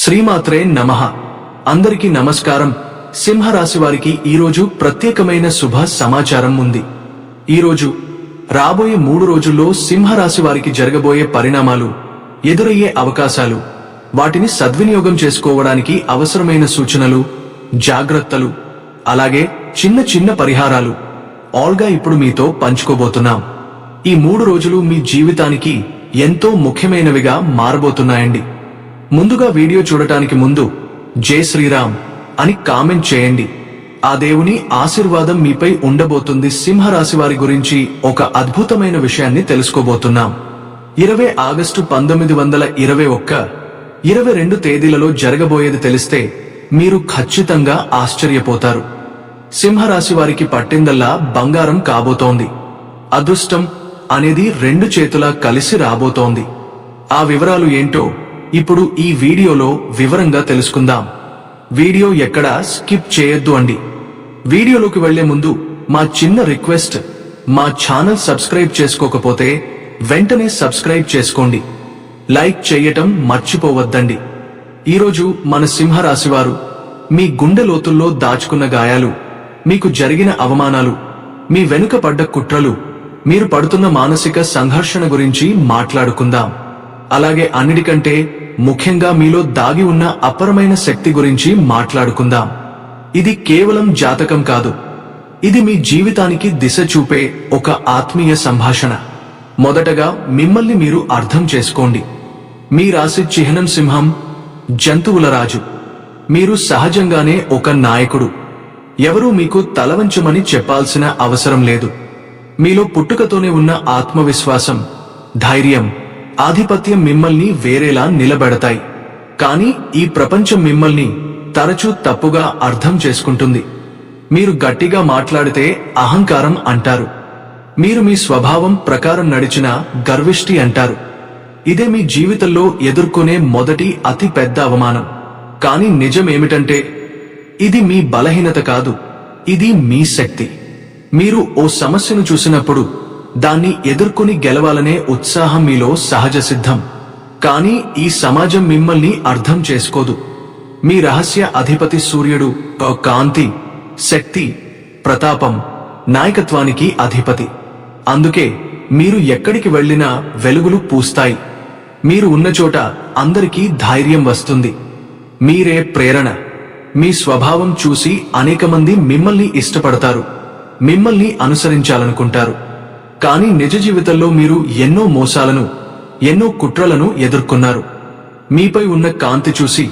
శ్రీమాత్రే నమః. అందరికీ నమస్కారం. సింహరాశి వారికి ఈరోజు ప్రత్యేకమైన శుభ సమాచారం ఉంది. ఈరోజు రాబోయే 3 రోజుల్లో సింహరాశి వారికి జరగబోయే పరిణామాలు, ఎదురయ్యే అవకాశాలు, వాటిని సద్వినియోగం చేసుకోవడానికి అవసరమైన సూచనలు, జాగ్రత్తలు, అలాగే చిన్న చిన్న పరిహారాలు ఆల్గా ఇప్పుడు మీతో పంచుకోబోతున్నాం. ఈ 3 రోజులు మీ జీవితానికి ఎంతో ముఖ్యమైనవిగా మారబోతున్నాయండి. ముందుగా వీడియో చూడటానికి ముందు జై శ్రీరామ్ అని కామెంట్ చేయండి. ఆ దేవుని ఆశీర్వాదం మీపై ఉండబోతుంది. సింహరాశి వారి గురించి ఒక అద్భుతమైన విషయాన్ని తెలుసుకోబోతున్నాం. 20 ఆగస్టు 1921, 22 తేదీలలో జరగబోయేది తెలిస్తే మీరు ఖచ్చితంగా ఆశ్చర్యపోతారు. సింహరాశి వారికి పట్టిందల్లా బంగారం కాబోతోంది. అదృష్టం అనేది 2 చేతులా కలిసి రాబోతోంది. ఆ వివరాలు ఏంటో ఇప్పుడు ఈ వీడియోలో వివరంగా తెలుసుకుందాం. వీడియో ఎక్కడా స్కిప్ చేయొద్దు అండి. వీడియోలోకి వెళ్లే ముందు మా చిన్న రిక్వెస్ట్, మా ఛానల్ సబ్స్క్రైబ్ చేసుకోకపోతే వెంటనే సబ్స్క్రైబ్ చేసుకోండి. లైక్ చేయటం మర్చిపోవద్దండి. ఈరోజు మన సింహరాశి వారు మీ గుండె లోతుల్లో దాచుకున్న గాయాలు, మీకు జరిగిన అవమానాలు, మీ వెనుక పడ్డ కుట్రలు, మీరు పడుతున్న మానసిక సంఘర్షణ గురించి మాట్లాడుకుందాం. అలాగే అన్నిటికంటే ముఖ్యంగా మీలో దాగి ఉన్న అపరమైన శక్తి గురించి మాట్లాడుకుందాం. ఇది కేవలం జాతకం కాదు, ఇది మీ జీవితానికి దిశ చూపే ఒక ఆత్మీయ సంభాషణ. మొదటగా మిమ్మల్ని మీరు అర్థం చేసుకోండి. మీ రాశి చిహ్నం సింహం, జంతువుల రాజు. మీరు సహజంగానే ఒక నాయకుడు. ఎవరూ మీకు తలవంచమని చెప్పాల్సిన అవసరం లేదు. మీలో పుట్టుకతోనే ఉన్న ఆత్మవిశ్వాసం, ధైర్యం, ఆధిపత్యం మిమ్మల్ని వేరేలా నిలబెడతాయి. కానీ ఈ ప్రపంచం మిమ్మల్ని తరచూ తప్పుగా అర్థం చేసుకుంటుంది. మీరు గట్టిగా మాట్లాడితే అహంకారం అంటారు. మీరు మీ స్వభావం ప్రకారం నడిచినా గర్విష్టి అంటారు. ఇదే మీ జీవితంలో ఎదుర్కొనే మొదటి అతి పెద్ద అవమానం. కానీ నిజమేమిటంటే ఇది మీ బలహీనత కాదు, ఇది మీ శక్తి. మీరు ఓ సమస్యను చూసినప్పుడు దాన్ని ఎదుర్కొని గెలవాలనే ఉత్సాహం మీలో సహజ సిద్ధం. కానీ ఈ సమాజం మిమ్మల్ని అర్థం చేసుకోదు. మీ రహస్య అధిపతి సూర్యుడు కాంతి, శక్తి, ప్రతాపం, నాయకత్వానికి అధిపతి. అందుకే మీరు ఎక్కడికి వెళ్లినా వెలుగులు పూస్తాయి. మీరు ఉన్న చోట అందరికీ ధైర్యం వస్తుంది. మీరే ప్రేరణ. మీ స్వభావం చూసి అనేక మంది మిమ్మల్ని ఇష్టపడతారు, మిమ్మల్ని అనుసరించాలనుకుంటారు. కానీ నిజ జీవితంలో మీరు ఎన్నో మోసాలను, ఎన్నో కుట్రలను ఎదుర్కొన్నారు. మీపై ఉన్న కాంతి చూసి,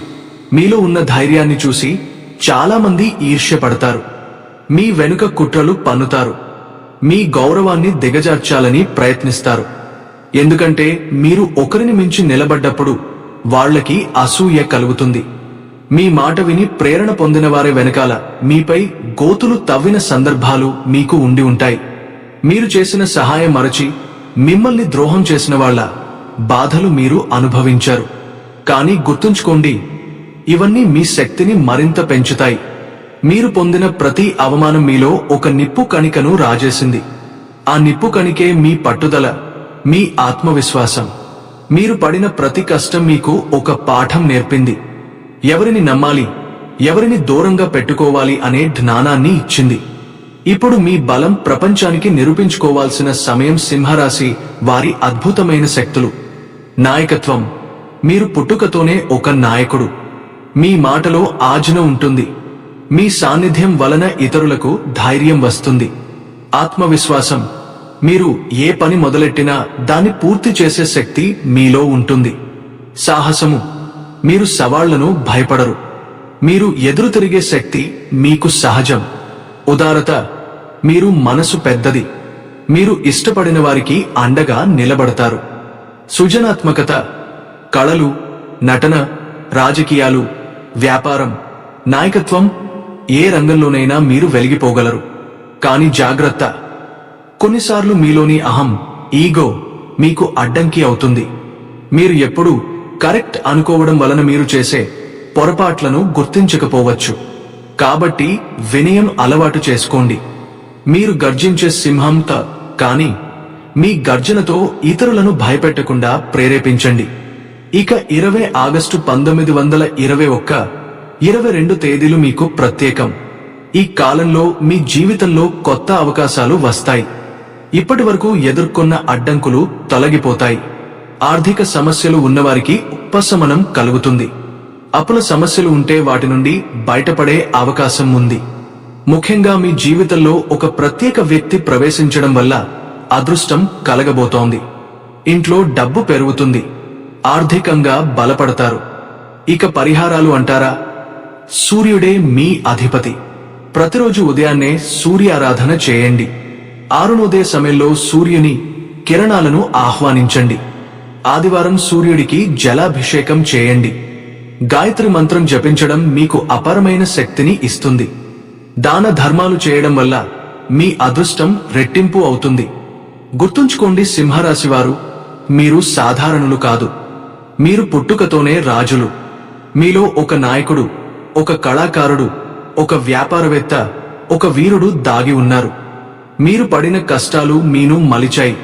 మీలో ఉన్న ధైర్యాన్ని చూసి చాలా మంది ఈర్ష్యపడతారు. మీ వెనుక కుట్రలు పన్నుతారు. మీ గౌరవాన్ని దిగజార్చాలని ప్రయత్నిస్తారు. ఎందుకంటే మీరు ఒకరిని మించి నిలబడ్డప్పుడు వాళ్లకి అసూయ కలుగుతుంది. మీ మాట విని ప్రేరణ పొందిన వారి వెనకాల మీపై గోతులు తవ్విన సందర్భాలు మీకు ఉండి ఉంటాయి. మీరు చేసిన సహాయం మరచి మిమ్మల్ని ద్రోహం చేసిన వాళ్ల బాధలు మీరు అనుభవించారు. కానీ గుర్తుంచుకోండి, ఇవన్నీ మీ శక్తిని మరింత పెంచుతాయి. మీరు పొందిన ప్రతి అవమానం మీలో ఒక నిప్పు కణికను రాజేసింది. ఆ నిప్పు కణికే మీ పట్టుదల, మీ ఆత్మవిశ్వాసం. మీరు పడిన ప్రతి కష్టం మీకు ఒక పాఠం నేర్పింది. ఎవరిని నమ్మాలి, ఎవరిని దూరంగా పెట్టుకోవాలి అనే జ్ఞానాన్ని ఇచ్చింది. ఇప్పుడు మీ బలం ప్రపంచానికి నిరూపించుకోవాల్సిన సమయం. సింహరాశి వారి అద్భుతమైన శక్తులు. నాయకత్వం. మీరు పుట్టుకతోనే ఒక నాయకుడు. మీ మాటలో ఆజ్ఞ ఉంటుంది. మీ సాన్నిధ్యం వలన ఇతరులకు ధైర్యం వస్తుంది. ఆత్మవిశ్వాసం. మీరు ఏ పని మొదలెట్టినా దాన్ని పూర్తి చేసే శక్తి మీలో ఉంటుంది. సాహసము. మీరు సవాళ్లను భయపడరు. మీరు ఎదురు తిరిగే శక్తి మీకు సహజం. ఉదారత. మీరు మనసు పెద్దది. మీరు ఇష్టపడిన వారికి అండగా నిలబడతారు. సృజనాత్మకత. కళలు, నటన, రాజకీయాలు, వ్యాపారం, నాయకత్వం, ఏ రంగంలోనైనా మీరు వెలిగిపోగలరు. కానీ జాగ్రత్త, కొన్నిసార్లు మీలోని అహం, ఈగో మీకు అడ్డంకి అవుతుంది. మీరు ఎప్పుడూ కరెక్ట్ అనుకోవడం వలన మీరు చేసే పొరపాట్లను గుర్తించకపోవచ్చు. కాబట్టి వినయం అలవాటు చేసుకోండి. మీరు గర్జించే సింహంత, కానీ మీ గర్జనతో ఇతరులను భయపెట్టకుండా ప్రేరేపించండి. ఇక 20 ఆగస్టు 1921, 22 తేదీలు మీకు ప్రత్యేకం. ఈ కాలంలో మీ జీవితంలో కొత్త అవకాశాలు వస్తాయి. ఇప్పటి వరకు ఎదుర్కొన్న అడ్డంకులు తొలగిపోతాయి. ఆర్థిక సమస్యలు ఉన్నవారికి ఉపశమనం కలుగుతుంది. అప్పుల సమస్యలు ఉంటే వాటి నుండి బయటపడే అవకాశం ఉంది. ముఖ్యంగా మీ జీవితంలో ఒక ప్రత్యేక వ్యక్తి ప్రవేశించడం వల్ల అదృష్టం కలగబోతోంది. ఇంట్లో డబ్బు పెరుగుతుంది. ఆర్థికంగా బలపడతారు. ఇక పరిహారాలు అంటారా? సూర్యుడే మీ అధిపతి. ప్రతిరోజు ఉదయాన్నే సూర్యారాధన చేయండి. అరుణోదయ సమయంలో సూర్యుని కిరణాలను ఆహ్వానించండి. ఆదివారం సూర్యుడికి జలాభిషేకం చేయండి. గాయత్రి మంత్రం జపించడం మీకు అపారమైన శక్తిని ఇస్తుంది. దాన ధర్మాలు చేయడం వల్ల మీ అదృష్టం రెట్టింపు అవుతుంది. గుర్తుంచుకోండి సింహరాశివారు, మీరు సాధారణులు కాదు. మీరు పుట్టుకతోనే రాజులు. మీలో ఒక నాయకుడు, ఒక కళాకారుడు, ఒక వ్యాపారవేత్త, ఒక వీరుడు దాగి ఉన్నారు. మీరు పడిన కష్టాలు మీను మలిచాయి.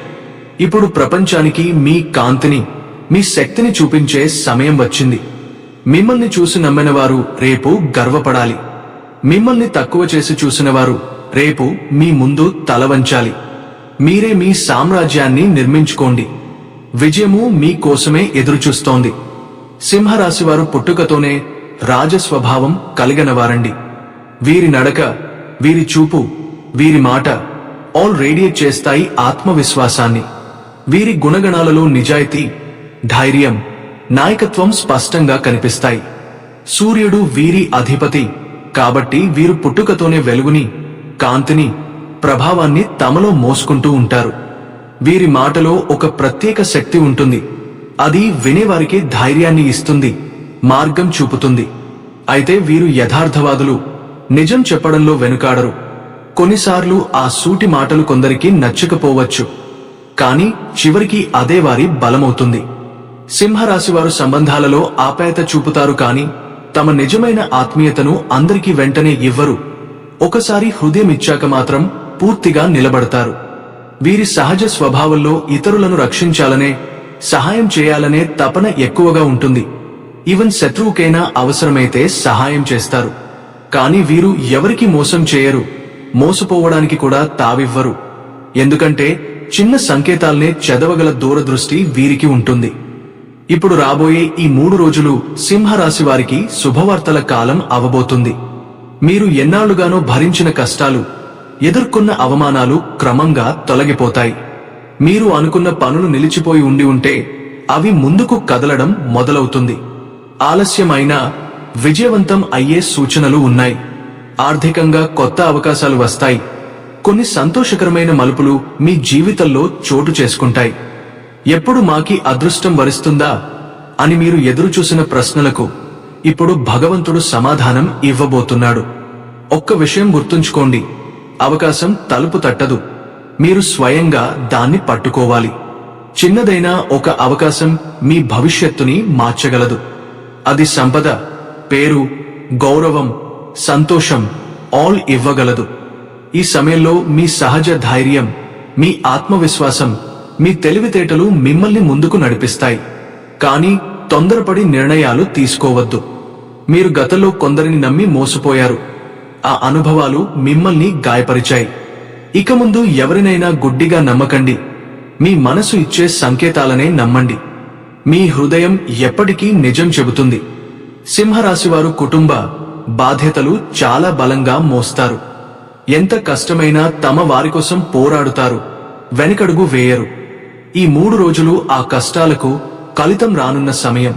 ఇప్పుడు ప్రపంచానికి మీ కాంతిని, మీ శక్తిని చూపించే సమయం వచ్చింది. మిమ్మల్ని చూసి నమ్మినవారు రేపు గర్వపడాలి. మిమ్మల్ని తక్కువ చేసి చూసినవారు రేపు మీ ముందు తలవంచాలి. మీరే మీ సామ్రాజ్యాన్ని నిర్మించుకోండి. విజయము మీ కోసమే ఎదురుచూస్తోంది. సింహరాశివారు పుట్టుకతోనే రాజస్వభావం కలిగినవారండి. వీరి నడక, వీరి చూపు, వీరి మాట ఆల్ రేడియేట్ చేస్తాయి ఆత్మవిశ్వాసాన్ని. వీరి గుణగణాలలో నిజాయితీ, ధైర్యం, నాయకత్వం స్పష్టంగా కనిపిస్తాయి. సూర్యుడు వీరి అధిపతి కాబట్టి వీరు పుట్టుకతోనే వెలుగుని, కాంతిని, ప్రభావాన్ని తమలో మోసుకుంటూ ఉంటారు. వీరి మాటలో ఒక ప్రత్యేక శక్తి ఉంటుంది. అది వినేవారికి ధైర్యాన్ని ఇస్తుంది, మార్గం చూపుతుంది. అయితే వీరు యథార్థవాదులు. నిజం చెప్పడంలో వెనుకాడరు. కొన్నిసార్లు ఆ సూటి మాటలు కొందరికి నచ్చకపోవచ్చు, కానీ చివరికి అదే వారి బలమవుతుంది. సింహరాశివారు సంబంధాలలో ఆప్యాయత చూపుతారు, కానీ తమ నిజమైన ఆత్మీయతను అందరికీ వెంటనే ఇవ్వరు. ఒకసారి హృదయం ఇచ్చాక మాత్రం పూర్తిగా నిలబడతారు. వీరి సహజ స్వభావంలో ఇతరులను రక్షించాలనే, సహాయం చేయాలనే తపన ఎక్కువగా ఉంటుంది. ఈవెన్ శత్రువుకైనా అవసరమైతే సహాయం చేస్తారు. కానీ వీరు ఎవరికి మోసం చేయరు, మోసపోవడానికి కూడా తావివ్వరు. ఎందుకంటే చిన్న సంకేతాల్నే చదవగల దూరదృష్టి వీరికి ఉంటుంది. ఇప్పుడు రాబోయే ఈ 3 రోజులు సింహరాశి వారికి శుభవార్తల కాలం అవబోతుంది. మీరు ఎన్నాళ్లుగానో భరించిన కష్టాలు, ఎదుర్కొన్న అవమానాలు క్రమంగా తొలగిపోతాయి. మీరు అనుకున్న పనులు నిలిచిపోయి ఉంటే అవి ముందుకు కదలడం మొదలవుతుంది. ఆలస్యమైనా విజయవంతం అయ్యే సూచనలు ఉన్నాయి. ఆర్థికంగా కొత్త అవకాశాలు వస్తాయి. కొన్ని సంతోషకరమైన మలుపులు మీ జీవితంలో చోటు చేసుకుంటాయి. ఎప్పుడు మాకి అదృష్టం వరిస్తుందా అని మీరు ఎదురుచూసిన ప్రశ్నలకు ఇప్పుడు భగవంతుడు సమాధానం ఇవ్వబోతున్నాడు. ఒక్క విషయం గుర్తుంచుకోండి, అవకాశం తలుపు తట్టదు, మీరు స్వయంగా దాన్ని పట్టుకోవాలి. చిన్నదైనా ఒక అవకాశం మీ భవిష్యత్తుని మార్చగలదు. అది సంపద, పేరు, గౌరవం, సంతోషం ఆల్ ఇవ్వగలదు. ఈ సమయంలో మీ సహజ ధైర్యం, మీ ఆత్మవిశ్వాసం, మీ తెలివితేటలు మిమ్మల్ని ముందుకు నడిపిస్తాయి. కానీ తొందరపడి నిర్ణయాలు తీసుకోవద్దు. మీరు గతంలో కొందరిని నమ్మి మోసపోయారు. ఆ అనుభవాలు మిమ్మల్ని గాయపరిచాయి. ఇక ముందు ఎవరినైనా గుడ్డిగా నమ్మకండి. మీ మనసు ఇచ్చే సంకేతాలనే నమ్మండి. మీ హృదయం ఎప్పటికీ నిజం చెబుతుంది. సింహరాశివారు కుటుంబ బాధ్యతలు చాలా బలంగా మోస్తారు. ఎంత కష్టమైనా తమ వారి కోసం పోరాడుతారు, వెనకడుగు వేయరు. ఈ 3 రోజులు ఆ కష్టాలకు ఫలితం రానున్న సమయం.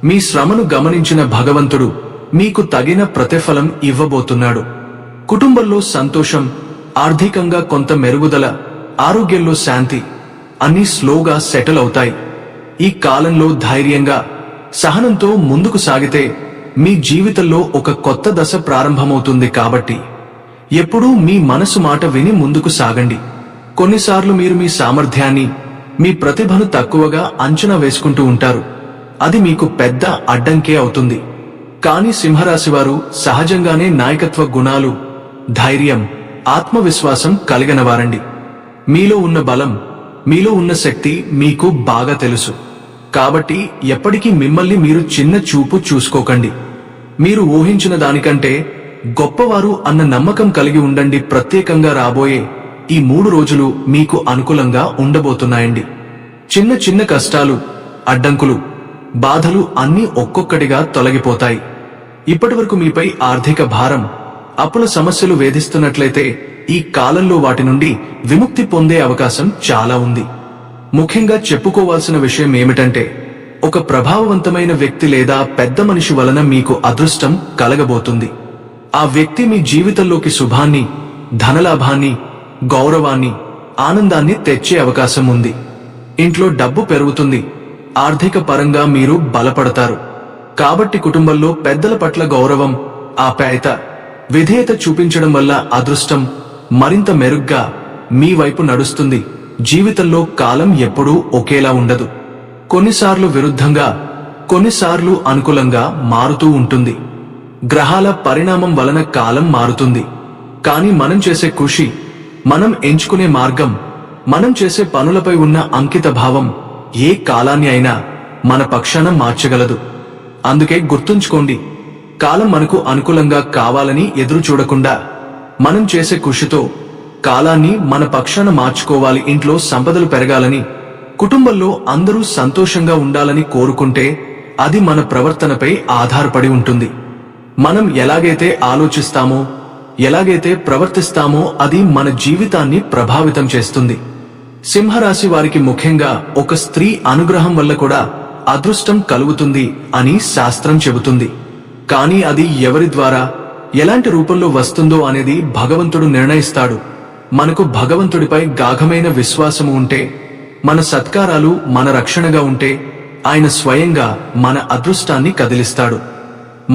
మీ శ్రమను గమనించిన భగవంతుడు మీకు తగిన ప్రతిఫలం ఇవ్వబోతున్నాడు. కుటుంబంలో సంతోషం, ఆర్థికంగా కొంత మెరుగుదల, ఆరోగ్యంలో శాంతి అన్నీ స్లోగా సెటిల్ అవుతాయి. ఈ కాలంలో ధైర్యంగా, సహనంతో ముందుకు సాగితే మీ జీవితంలో ఒక కొత్త దశ ప్రారంభమవుతుంది. కాబట్టి ఎప్పుడూ మీ మనసు మాట విని ముందుకు సాగండి. కొన్నిసార్లు మీరు మీ సామర్థ్యాన్ని, మీ ప్రతిభను తక్కువగా అంచనా వేసుకుంటూ ఉంటారు. అది మీకు పెద్ద అడ్డంకే అవుతుంది. కానీ సింహరాశివారు సహజంగానే నాయకత్వ గుణాలు, ధైర్యం, ఆత్మవిశ్వాసం కలిగినవారండి. మీలో ఉన్న బలం, మీలో ఉన్న శక్తి మీకు బాగా తెలుసు. కాబట్టి ఎప్పటికీ మిమ్మల్ని మీరు చిన్న చూపు చూసుకోకండి. మీరు ఊహించిన దానికంటే గొప్పవారు అన్న నమ్మకం కలిగి ఉండండి. ప్రత్యేకంగా రాబోయే ఈ 3 రోజులు మీకు అనుకూలంగా ఉండబోతున్నాయండి. చిన్న చిన్న కష్టాలు, అడ్డంకులు, బాధలు అన్నీ ఒక్కొక్కటిగా తొలగిపోతాయి. ఇప్పటివరకు మీపై ఆర్థిక భారం, అప్పుల సమస్యలు వేధిస్తున్నట్లయితే ఈ కాలంలో వాటి నుండి విముక్తి పొందే అవకాశం చాలా ఉంది. ముఖ్యంగా చెప్పుకోవాల్సిన విషయం ఏమిటంటే, ఒక ప్రభావవంతమైన వ్యక్తి లేదా పెద్ద మనిషి వలన మీకు అదృష్టం కలగబోతుంది. ఆ వ్యక్తి మీ జీవితంలోకి శుభాన్ని, ధనలాభాన్ని, గౌరవాన్ని, ఆనందాన్ని తెచ్చే అవకాశం ఉంది. ఇంట్లో డబ్బు పెరుగుతుంది. ఆర్థిక పరంగా మీరు బలపడతారు. కాబట్టి కుటుంబంలో పెద్దల పట్ల గౌరవం, ఆప్యాయత, విధేయత చూపించడం వల్ల అదృష్టం మరింత మెరుగ్గా మీ వైపు నడుస్తుంది. జీవితంలో కాలం ఎప్పుడూ ఒకేలా ఉండదు. కొన్నిసార్లు విరుద్ధంగా, కొన్నిసార్లు అనుకూలంగా మారుతూ ఉంటుంది. గ్రహాల పరిణామం వలన కాలం మారుతుంది. కానీ మనం చేసే కృషి, మనం ఎంచుకునే మార్గం, మనం చేసే పనులపై ఉన్న అంకిత భావం ఏ కాలాన్ని అయినా మన పక్షాన మార్చగలదు. అందుకే గుర్తుంచుకోండి, కాలం మనకు అనుకూలంగా కావాలని ఎదురు చూడకుండా మనం చేసే కృషితో కాలాన్ని మన పక్షాన మార్చుకోవాలి. ఇంట్లో సంపదలు పెరగాలని, కుటుంబంలో అందరూ సంతోషంగా ఉండాలని కోరుకుంటే అది మన ప్రవర్తనపై ఆధారపడి ఉంటుంది. మనం ఎలాగైతే ఆలోచిస్తామో, ఎలాగైతే ప్రవర్తిస్తామో అది మన జీవితాన్ని ప్రభావితం చేస్తుంది. సింహరాశి వారికి ముఖ్యంగా ఒక స్త్రీ అనుగ్రహం వల్ల కూడా అదృష్టం కలుగుతుంది అని శాస్త్రం చెబుతుంది. కానీ అది ఎవరి ద్వారా, ఎలాంటి రూపంలో వస్తుందో అనేది భగవంతుడు నిర్ణయిస్తాడు. మనకు భగవంతుడిపై గాఢమైన విశ్వాసము ఉంటే, మన సత్కారాలు మన రక్షణగా ఉంటే ఆయన స్వయంగా మన అదృష్టాన్ని కదిలిస్తాడు.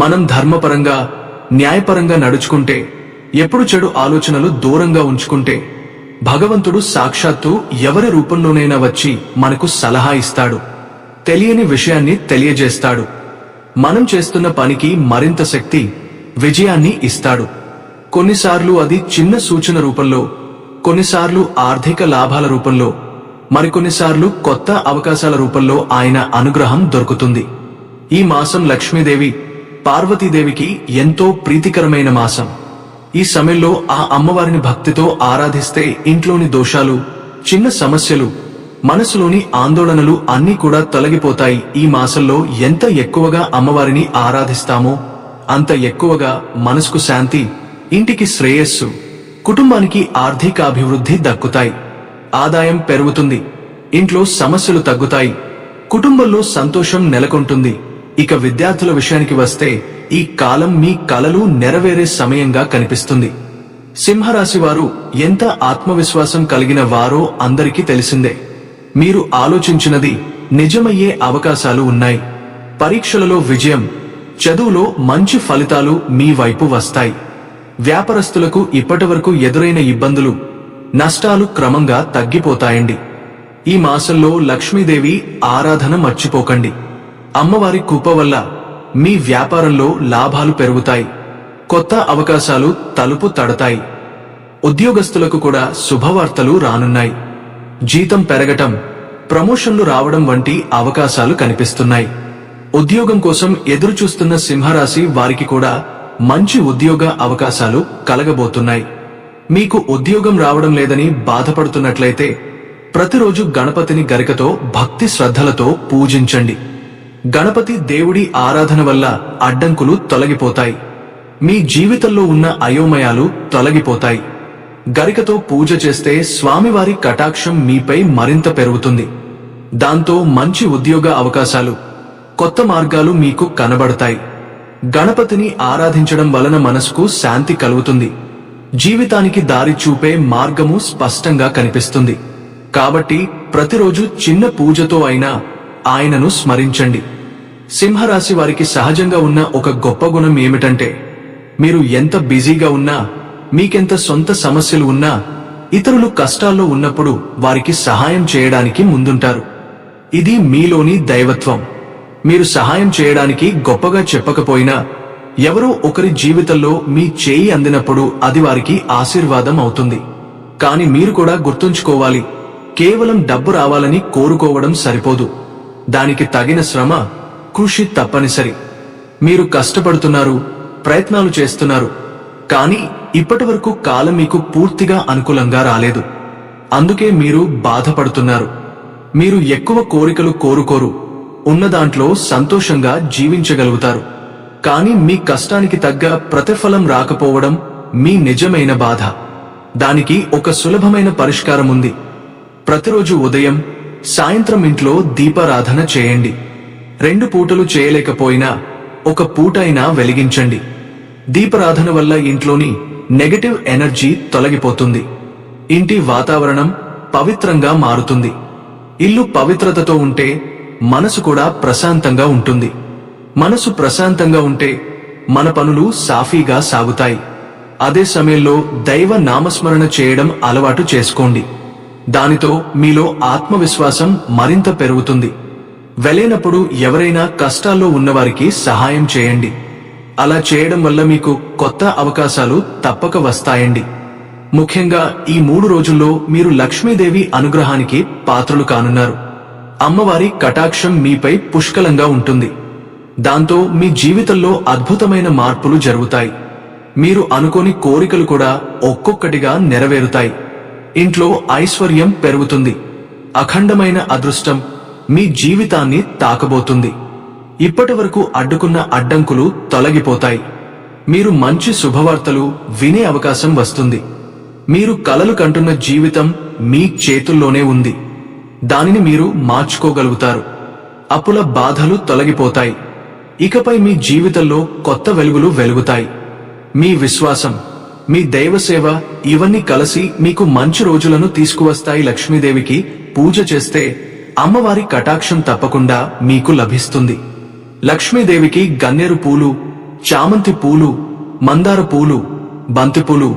మనం ధర్మపరంగా, న్యాయపరంగా నడుచుకుంటే, ఎప్పుడు చెడు ఆలోచనలు దూరంగా ఉంచుకుంటే భగవంతుడు సాక్షాత్తు ఎవరి రూపంలోనైనా వచ్చి మనకు సలహా ఇస్తాడు. తెలియని విషయాన్ని తెలియజేస్తాడు. మనం చేస్తున్న పనికి మరింత శక్తి, విజయాన్ని ఇస్తాడు. కొన్నిసార్లు అది చిన్న సూచన రూపంలో, కొన్నిసార్లు ఆర్థిక లాభాల రూపంలో, మరికొన్నిసార్లు కొత్త అవకాశాల రూపంలో ఆయన అనుగ్రహం దొరుకుతుంది. ఈ మాసం లక్ష్మీదేవి, పార్వతీదేవికి ఎంతో ప్రీతికరమైన మాసం. ఈ సమయంలో ఆ అమ్మవారిని భక్తితో ఆరాధిస్తే ఇంట్లోని దోషాలు, చిన్న సమస్యలు, మనసులోని ఆందోళనలు అన్నీ కూడా తొలగిపోతాయి. ఈ మాసంలో ఎంత ఎక్కువగా అమ్మవారిని ఆరాధిస్తామో అంత ఎక్కువగా మనసుకు శాంతి, ఇంటికి శ్రేయస్సు, కుటుంబానికి ఆర్థికాభివృద్ధి దక్కుతాయి. ఆదాయం పెరుగుతుంది. ఇంట్లో సమస్యలు తగ్గుతాయి. కుటుంబంలో సంతోషం నెలకొంటుంది. ఇక విద్యార్థుల విషయానికి వస్తే ఈ కాలం మీ కలలు నెరవేరే సమయంగా కనిపిస్తుంది. సింహరాశి వారు ఎంత ఆత్మవిశ్వాసం కలిగిన వారో అందరికీ తెలిసిందే. మీరు ఆలోచించినది నిజమయ్యే అవకాశాలు ఉన్నాయి. పరీక్షలలో విజయం, చదువులో మంచి ఫలితాలు మీ వైపు వస్తాయి. వ్యాపారస్తులకు ఇప్పటివరకు ఎదురైన ఇబ్బందులు, నష్టాలు క్రమంగా తగ్గిపోతాయండి. ఈ మాసంలో లక్ష్మీదేవి ఆరాధన మర్చిపోకండి. అమ్మవారి కృప వల్ల మీ వ్యాపారంలో లాభాలు పెరుగుతాయి. కొత్త అవకాశాలు తలుపు తడతాయి. ఉద్యోగస్తులకు కూడా శుభవార్తలు రానున్నాయి. జీతం పెరగటం, ప్రమోషన్లు రావడం వంటి అవకాశాలు కనిపిస్తున్నాయి. ఉద్యోగం కోసం ఎదురుచూస్తున్న సింహరాశి వారికి కూడా మంచి ఉద్యోగ అవకాశాలు కలగబోతున్నాయి. మీకు ఉద్యోగం రావడం లేదని బాధపడుతున్నట్లయితే ప్రతిరోజు గణపతిని గరికతో భక్తి శ్రద్ధలతో పూజించండి. గణపతి దేవుడి ఆరాధన వల్ల అడ్డంకులు తొలగిపోతాయి. మీ జీవితంలో ఉన్న అయోమయాలు తొలగిపోతాయి. గరికతో పూజ చేస్తే స్వామివారి కటాక్షం మీపై మరింత పెరుగుతుంది. దాంతో మంచి ఉద్యోగ అవకాశాలు, కొత్త మార్గాలు మీకు కనబడతాయి. గణపతిని ఆరాధించడం వలన మనసుకు శాంతి కలుగుతుంది. జీవితానికి దారి చూపే మార్గము స్పష్టంగా కనిపిస్తుంది. కాబట్టి ప్రతిరోజు చిన్న పూజతో అయినా ఆయనను స్మరించండి. సింహరాశి వారికి సహజంగా ఉన్న ఒక గొప్ప గుణం ఏమిటంటే, మీరు ఎంత బిజీగా ఉన్నా, మీకెంత సొంత సమస్యలు ఉన్నా, ఇతరులు కష్టాల్లో ఉన్నప్పుడు వారికి సహాయం చేయడానికి ముందుంటారు. ఇది మీలోని దైవత్వం. మీరు సహాయం చేయడానికి గొప్పగా చెప్పకపోయినా ఎవరో ఒకరి జీవితంలో మీ చేయి అందినప్పుడు అది వారికి ఆశీర్వాదం అవుతుంది. కానీ మీరు కూడా గుర్తుంచుకోవాలి, కేవలం డబ్బు రావాలని కోరుకోవడం సరిపోదు. దానికి తగిన శ్రమ, కృషి తప్పనిసరి. మీరు కష్టపడుతున్నారు, ప్రయత్నాలు చేస్తున్నారు, కానీ ఇప్పటివరకు కాలం మీకు పూర్తిగా అనుకూలంగా రాలేదు. అందుకే మీరు బాధపడుతున్నారు. మీరు ఎక్కువ కోరికలు కోరుకోరు, ఉన్నదాంట్లో సంతోషంగా జీవించగలుగుతారు. కానీ మీ కష్టానికి తగ్గ ప్రతిఫలం రాకపోవడం మీ నిజమైన బాధ. దానికి ఒక సులభమైన పరిష్కారం ఉంది. ప్రతిరోజు ఉదయం, సాయంత్రం ఇంట్లో దీపారాధన చేయండి. 2 పూటలు చేయలేకపోయినా ఒక పూట అయినా వెలిగించండి. దీపారాధన వల్ల ఇంట్లోని నెగటివ్ ఎనర్జీ తొలగిపోతుంది. ఇంటి వాతావరణం పవిత్రంగా మారుతుంది. ఇల్లు పవిత్రతతో ఉంటే మనసు కూడా ప్రశాంతంగా ఉంటుంది. మనసు ప్రశాంతంగా ఉంటే మన పనులు సాఫీగా సాగుతాయి. అదే సమయంలో దైవ నామస్మరణ చేయడం అలవాటు చేసుకోండి. దానితో మీలో ఆత్మవిశ్వాసం మరింత పెరుగుతుంది. వెళ్లేనప్పుడు ఎవరైనా కష్టాల్లో ఉన్నవారికి సహాయం చేయండి. అలా చేయడం వల్ల మీకు కొత్త అవకాశాలు తప్పక వస్తాయండి. ముఖ్యంగా ఈ 3 రోజుల్లో మీరు లక్ష్మీదేవి అనుగ్రహానికి పాత్రలు కానున్నారు. అమ్మవారి కటాక్షం మీపై పుష్కలంగా ఉంటుంది. దాంతో మీ జీవితంలో అద్భుతమైన మార్పులు జరుగుతాయి. మీరు అనుకోని కోరికలు కూడా ఒక్కొక్కటిగా నెరవేరుతాయి. ఇంట్లో ఐశ్వర్యం పెరుగుతుంది. అఖండమైన అదృష్టం మీ జీవితాన్ని తాకబోతుంది. ఇప్పటివరకు అడ్డుకున్న అడ్డంకులు తొలగిపోతాయి. మీరు మంచి శుభవార్తలు వినే అవకాశం వస్తుంది. మీరు కలలు కంటున్న జీవితం మీ చేతుల్లోనే ఉంది. దానిని మీరు మార్చుకోగలుగుతారు. అప్పుల బాధలు తొలగిపోతాయి. ఇకపై మీ జీవితంలో కొత్త వెలుగులు వెలుగుతాయి. మీ విశ్వాసం, మీ దైవసేవ ఇవన్నీ కలిసి మీకు మంచి రోజులను తీసుకువస్తాయి. లక్ష్మీదేవికి పూజ చేస్తే అమ్మవారి కటాక్షం తప్పకుండా మీకు లభిస్తుంది. లక్ష్మీదేవికి గన్నేరు పూలు, చామంతి పూలు, మందార పూలు, బంతిపూలు,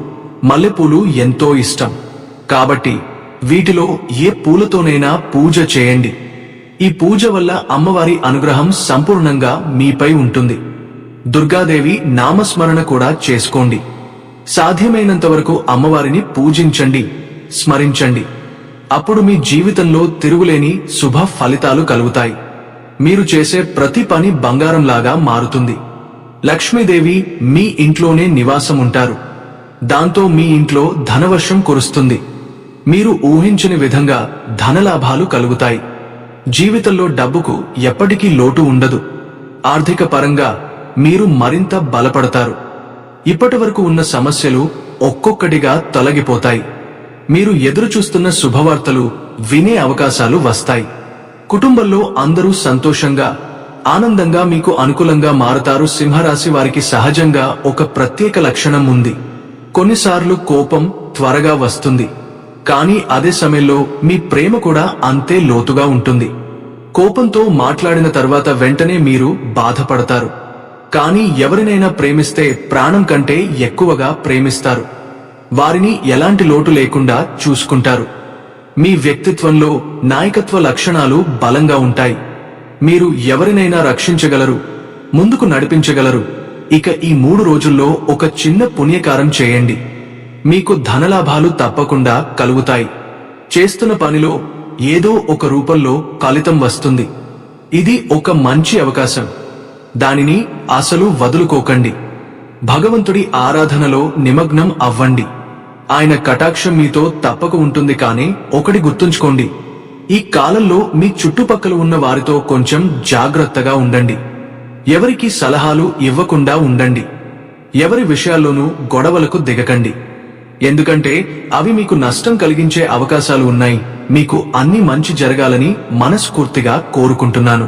మల్లెపూలు ఎంతో ఇష్టం. కాబట్టి వీటిలో ఏ పూలతోనైనా పూజ చేయండి. ఈ పూజ వల్ల అమ్మవారి అనుగ్రహం సంపూర్ణంగా మీపై ఉంటుంది. దుర్గాదేవి నామస్మరణ కూడా చేసుకోండి. సాధ్యమైనంత వరకు అమ్మవారిని పూజించండి, స్మరించండి. అప్పుడు మీ జీవితంలో తిరుగులేని శుభ ఫలితాలు కలుగుతాయి. మీరు చేసే ప్రతి పని బంగారంలాగా మారుతుంది. లక్ష్మీదేవి మీ ఇంట్లోనే నివాసం ఉంటారు. దాంతో మీ ఇంట్లో ధనవర్షం కురుస్తుంది. మీరు ఊహించని విధంగా ధనలాభాలు కలుగుతాయి. జీవితంలో డబ్బుకు ఎప్పటికీ లోటు ఉండదు. ఆర్థిక పరంగా మీరు మరింత బలపడతారు. ఇప్పటివరకు ఉన్న సమస్యలు ఒక్కొక్కటిగా తొలగిపోతాయి. మీరు ఎదురుచూస్తున్న శుభవార్తలు వినే అవకాశాలు వస్తాయి. కుటుంబంలో అందరూ సంతోషంగా, ఆనందంగా మీకు అనుకూలంగా మారతారు. సింహరాశి వారికి సహజంగా ఒక ప్రత్యేక లక్షణం ఉంది. కొన్నిసార్లు కోపం త్వరగా వస్తుంది, కానీ అదే సమయంలో మీ ప్రేమ కూడా అంతే లోతుగా ఉంటుంది. కోపంతో మాట్లాడిన తర్వాత వెంటనే మీరు బాధపడతారు. కానీ ఎవరినైనా ప్రేమిస్తే ప్రాణం కంటే ఎక్కువగా ప్రేమిస్తారు. వారిని ఎలాంటి లోటు లేకుండా చూసుకుంటారు. మీ వ్యక్తిత్వంలో నాయకత్వ లక్షణాలు బలంగా ఉంటాయి. మీరు ఎవరినైనా రక్షించగలరు, ముందుకు నడిపించగలరు. ఇక ఈ 3 రోజుల్లో ఒక చిన్న పుణ్యకారం చేయండి. మీకు ధనలాభాలు తప్పకుండా కలుగుతాయి. చేస్తున్న పనిలో ఏదో ఒక రూపంలో ఫలితం వస్తుంది. ఇది ఒక మంచి అవకాశం. దానిని అసలు వదులుకోకండి. భగవంతుడి ఆరాధనలో నిమగ్నం అవ్వండి. ఆయన కటాక్షం మీతో తప్పక ఉంటుంది. కానీ ఒకటి గుర్తుంచుకోండి, ఈ కాలంలో మీ చుట్టుపక్కల ఉన్న వారితో కొంచెం జాగ్రత్తగా ఉండండి. ఎవరికి సలహాలు ఇవ్వకుండా ఉండండి. ఎవరి విషయాల్లోనూ గొడవలకు దిగకండి. ఎందుకంటే అవి మీకు నష్టం కలిగించే అవకాశాలు ఉన్నాయి. మీకు అన్ని మంచి జరగాలని మనస్ఫూర్తిగా కోరుకుంటున్నాను.